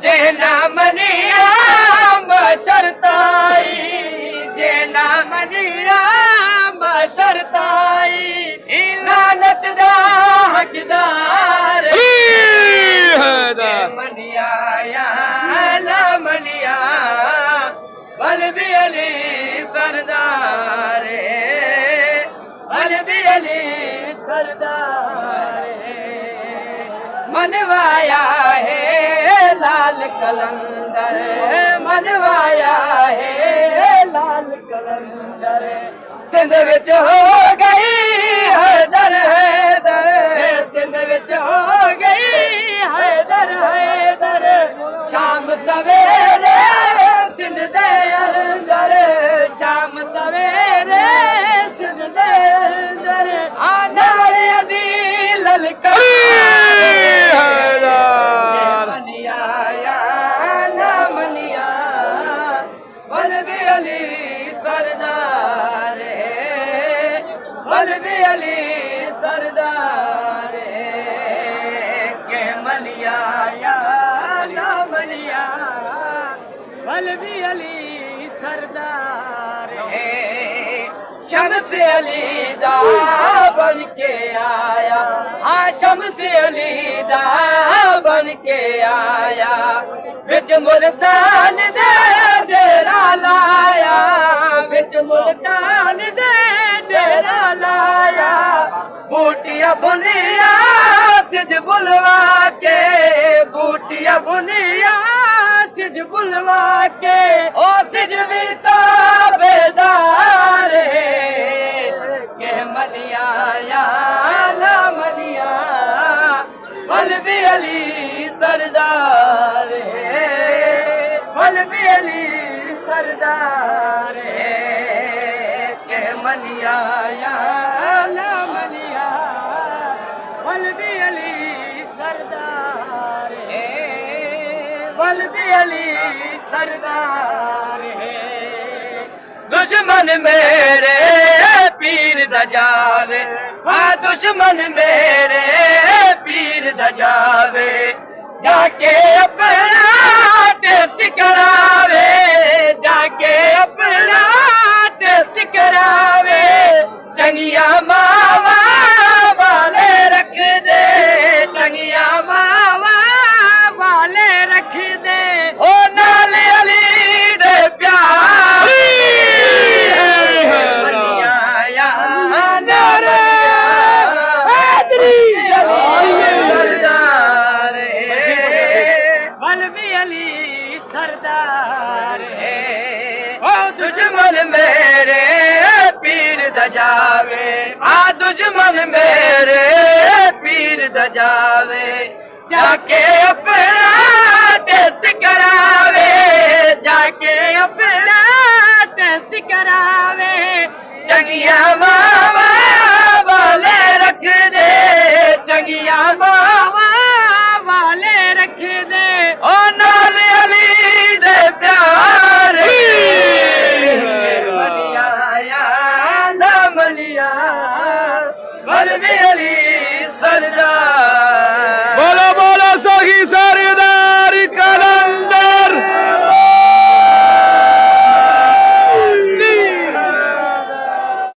जेना मनिया बशरताई जेना मनिया बशरताई इलानत दा हकदार मनिया या ला मनिया बल भी अली सरदार बल भी अली सरदार मनवाया है लाल कलंदर मनवाया है लाल कलंदर सिंध विच हो गई हैदर हैदर सिंध विच हो गई हैदर हैदर शाम सवेरे सिंध दे अंदर शाम सवेरे सिंध दे अंदर आनारे दी ललकार सरदार के मनिया या ना मनिया बल भी अली सरदार शम्स अली दा बन के आया हाँ शम्स अली दा बन के आया बिच मुल्तान दे डेरा लाया बिच मुल्तान दे डेरा लाया बूटिया बुनिया सिज बुलवा के बूटिया बुनिया सिज बुलवा के ओ सिज भी ताबेदार के मनिया या ना मनिया बल भी अली सरदार बल भी अली सरदार के मनिया या ना मनिया बल भी अली सरदार बल भी अली सरदार दुश्मन मेरे पीर द जावे हाँ दुश्मन मेरे पीर द जावे जाके अपना टेस्ट करावे जाके अपना टेस्ट करावे चंगिया मावा वाले रख दे चंगिया मावा वाले रख दे ओ नाले अली दे प्यार मनिया या नारे सरदार बल भी अली सरदार ओ दुश्मन मेरे पीर द जावे आ दुश्मन मेरे पीर द जावे जाके अपना टेस्ट करावे जाके अपना टेस्ट करावे चंगिया मावा वाले रख दे चंगिया मावा वाले रख दे ओ नाल अली दे प्यार मनिया या ना मनिया बल भी अली